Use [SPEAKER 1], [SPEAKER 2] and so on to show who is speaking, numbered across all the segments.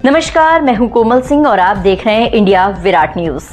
[SPEAKER 1] नमस्कार, मैं हूं कोमल सिंह और आप देख रहे हैं इंडिया विराट न्यूज।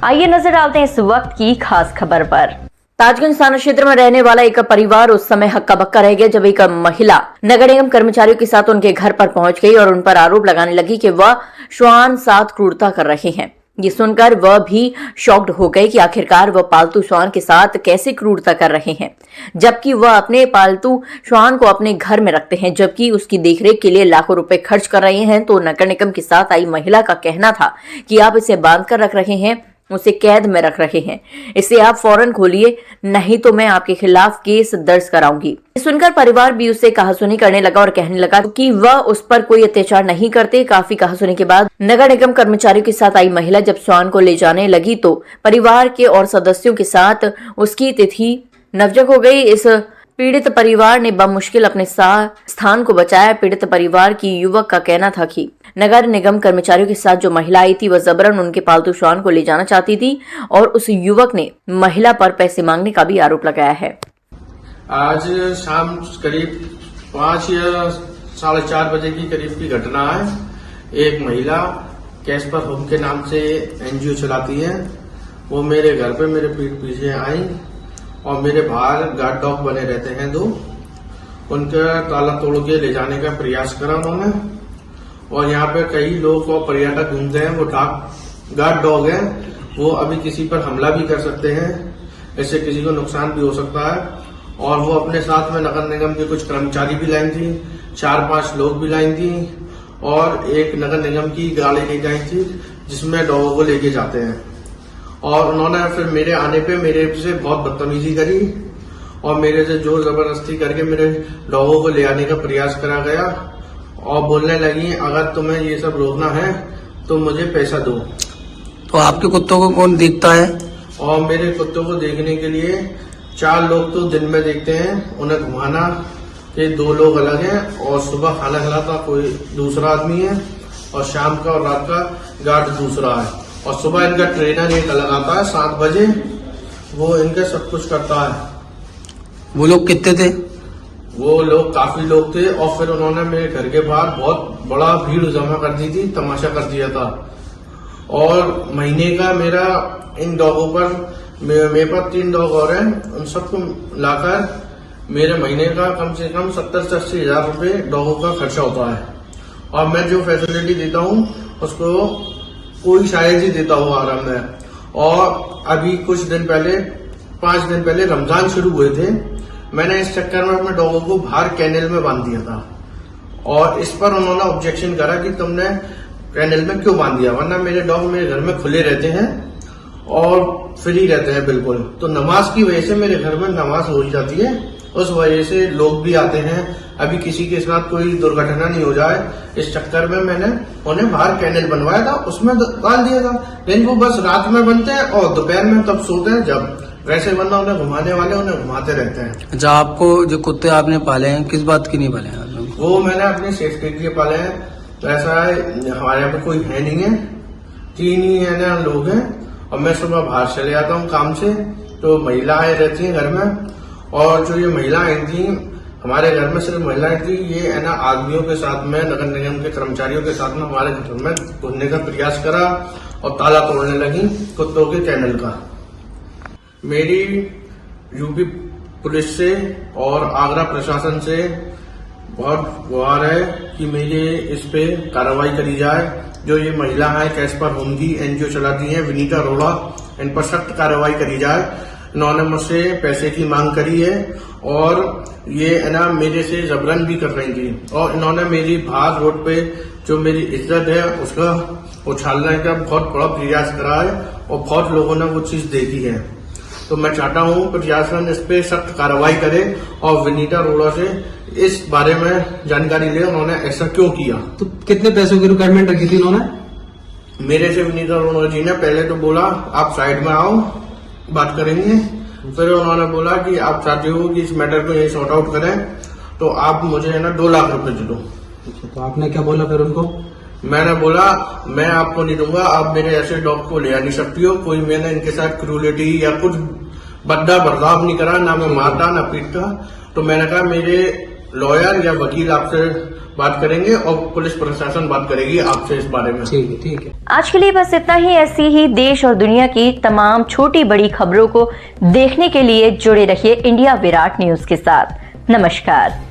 [SPEAKER 1] आइए नजर डालते हैं इस वक्त की खास खबर पर। ताजगंज थाना क्षेत्र में रहने वाला एक परिवार उस समय हक्का बक्का रह गया जब एक महिला नगर निगम कर्मचारियों के साथ उनके घर पर पहुंच गई और उन पर आरोप लगाने लगी कि वह श्वान साथ क्रूरता कर रहे हैं। ये सुनकर वह भी शॉक्ड हो गए कि आखिरकार वह पालतू श्वान के साथ कैसे क्रूरता कर रहे हैं, जबकि वह अपने पालतू श्वान को अपने घर में रखते हैं, जबकि उसकी देखरेख के लिए लाखों रुपए खर्च कर रहे हैं। तो नगर निगम के साथ आई महिला का कहना था कि आप इसे बांध कर रख रहे हैं, उसे कैद में रख रहे हैं, इसे आप फौरन खोलिए, नहीं तो मैं आपके खिलाफ केस दर्ज कराऊंगी। सुनकर परिवार भी उससे कहासुनी करने लगा और कहने लगा कि वह उस पर कोई अत्याचार नहीं करते। काफी कहासुनी के बाद नगर निगम कर्मचारियों के साथ आई महिला जब श्वान को ले जाने लगी तो परिवार के और सदस्यों के साथ उसकी तिथि नवजग हो गई। इस पीड़ित परिवार ने बमुश्किल अपने स्थान को बचाया। पीड़ित परिवार की युवक का कहना था कि नगर निगम कर्मचारियों के साथ जो महिला आई थी वह जबरन उनके पालतू श्वान को ले जाना चाहती थी और उस युवक ने महिला पर पैसे मांगने का भी आरोप लगाया है।
[SPEAKER 2] आज शाम करीब 5 या 4:30 बजे की करीब की घटना है। एक महिला कैस्पर होम के नाम से एनजीओ चलाती है। वो मेरे घर पे मेरे पीठ पीछे आई और मेरे बाहर गार्ड डॉग बने रहते हैं 2, उनका ताला तोड़ के ले जाने का प्रयास करा उन्होंने। और यहाँ पे कई लोग और पर्यटक घूमते हैं, वो गार्ड डॉग हैं, वो अभी किसी पर हमला भी कर सकते हैं, ऐसे किसी को नुकसान भी हो सकता है। और वो अपने साथ में नगर निगम के कुछ कर्मचारी भी लाई थी, 4-5 लोग भी लाई थी और एक नगर निगम की गाड़ी ले जाई थी जिसमें डॉगों को लेके जाते हैं। और उन्होंने फिर मेरे आने पे मेरे से बहुत बदतमीजी करी और मेरे से जोर जबरदस्ती करके मेरे डॉगों को ले आने का प्रयास करा गया और बोलने लगी अगर तुम्हें ये सब रोकना है तो मुझे पैसा दो।
[SPEAKER 3] तो आपके कुत्तों को कौन देखता है?
[SPEAKER 2] और मेरे कुत्तों को देखने के लिए 4 लोग तो दिन में देखते हैं, उन्हें घुमाना के 2 लोग अलग हैं और सुबह खाना खिलाता कोई दूसरा आदमी है और शाम का और रात का गार्ड दूसरा है और सुबह इनका ट्रेनर एक अलग आता है 7 बजे, वो इनका सब कुछ करता है।
[SPEAKER 3] वो लोग कितने थे?
[SPEAKER 2] वो लोग काफी लोग थे और फिर उन्होंने मेरे घर के बाहर बहुत बड़ा भीड़ जमा कर दी थी, तमाशा कर दिया था। और महीने का मेरा इन डॉगों पर, मेरे पास 3 डॉग और हैं, उन सबको लाकर मेरे महीने का कम से कम 70 से 80 हजार रुपए डॉगों का खर्चा होता है। और मैं जो फैसिलिटी देता हूँ उसको कोई शायद ही देता हूँ आराम में। और अभी कुछ दिन पहले 5 दिन पहले रमजान शुरू हुए थे, मैंने इस चक्कर में अपने डॉगों को बाहर कैनल में बांध दिया था और इस पर उन्होंने ऑब्जेक्शन करा कि तुमने कैनल में क्यों बांध दिया, वरना मेरे डॉग मेरे घर में खुले रहते हैं और फ्री रहते हैं बिल्कुल। तो नमाज की वजह से मेरे घर में नमाज हो जाती है, उस वजह से लोग भी आते हैं। अभी किसी के साथ कोई दुर्घटना नहीं हो जाए इस चक्कर में मैंने उन्हें बाहर कैनल बनवाया था, उसमें डाल दिया था। लेकिन वो बस रात में बनते हैं और दोपहर में तब सोते हैं जब, वैसे वरना उन्हें घुमाने वाले उन्हें घुमाते रहते हैं।
[SPEAKER 3] अच्छा, आपको जो कुत्ते आपने पाले हैं किस बात के नहीं पाले हैं?
[SPEAKER 2] वो मैंने अपनी सेफ्टी के लिए पाले हैं। तो ऐसा है हमारे यहाँ पे कोई है नहीं है, 3 ही है ना लोग हैं और मैं सुबह बाहर चले जाता हूँ काम से, तो महिलाएं रहती हैं घर में। और जो ये महिलाएं थी हमारे घर में, सिर्फ महिलाएं थी, ये है ना आदमियों के साथ में, नगर निगम के कर्मचारियों के साथ में हमारे घर में घुसने का प्रयास करा और ताला तोड़ने लगी कुत्तों के कैनल का। मेरी यूपी पुलिस से और आगरा प्रशासन से बहुत गुहार है कि मेरे इस पे कार्रवाई करी जाए। जो ये महिला है कैस्पर होम की एनजीओ चलाती है विनीता अरोड़ा, इन पर सख्त कार्रवाई करी जाए। इन्होंने मुझसे पैसे की मांग करी है और ये है ना मेरे से जबरन भी कर रही थी और इन्होंने मेरी बाहर रोड पे जो मेरी इज्जत है उसका उछालने का बहुत बड़ा प्रयास करा है और बहुत लोगों ने वो चीज देखी है। तो मैं चाहता हूँ प्रशासन इस पे सख्त कार्रवाई करे और विनीता अरोड़ा से इस बारे में जानकारी ले, उन्होंने ऐसा क्यों किया।
[SPEAKER 4] तो कितने पैसों की रिक्वायरमेंट रखी थी उन्होंने?
[SPEAKER 2] मेरे से विनीता अरोड़ा जी ने पहले तो बोला आप साइड में आओ बात करेंगे, फिर उन्होंने बोला कि आप चाहते हो कि इस मैटर को यही सॉर्ट आउट करें तो आप मुझे है ना 2 लाख रुपए दे दो।
[SPEAKER 4] तो आपने क्या बोला फिर उनको?
[SPEAKER 2] मैंने बोला मैं आपको नहीं दूंगा, आप मेरे ऐसे डॉग को ले आ नहीं सकती हो, कोई मैंने इनके साथ क्रूलिटी या कुछ बद्दा बर्ताव नहीं करा, ना मैं मारता ना पीटता। तो मैंने कहा मेरे लॉयर या वकील आपसे बात करेंगे और पुलिस प्रशासन बात करेगी आपसे इस बारे में।
[SPEAKER 4] ठीक है।
[SPEAKER 1] आज के लिए बस इतना ही। ऐसी ही देश और दुनिया की तमाम छोटी बड़ी खबरों को देखने के लिए जुड़े रहिए इंडिया विराट न्यूज के साथ। नमस्कार।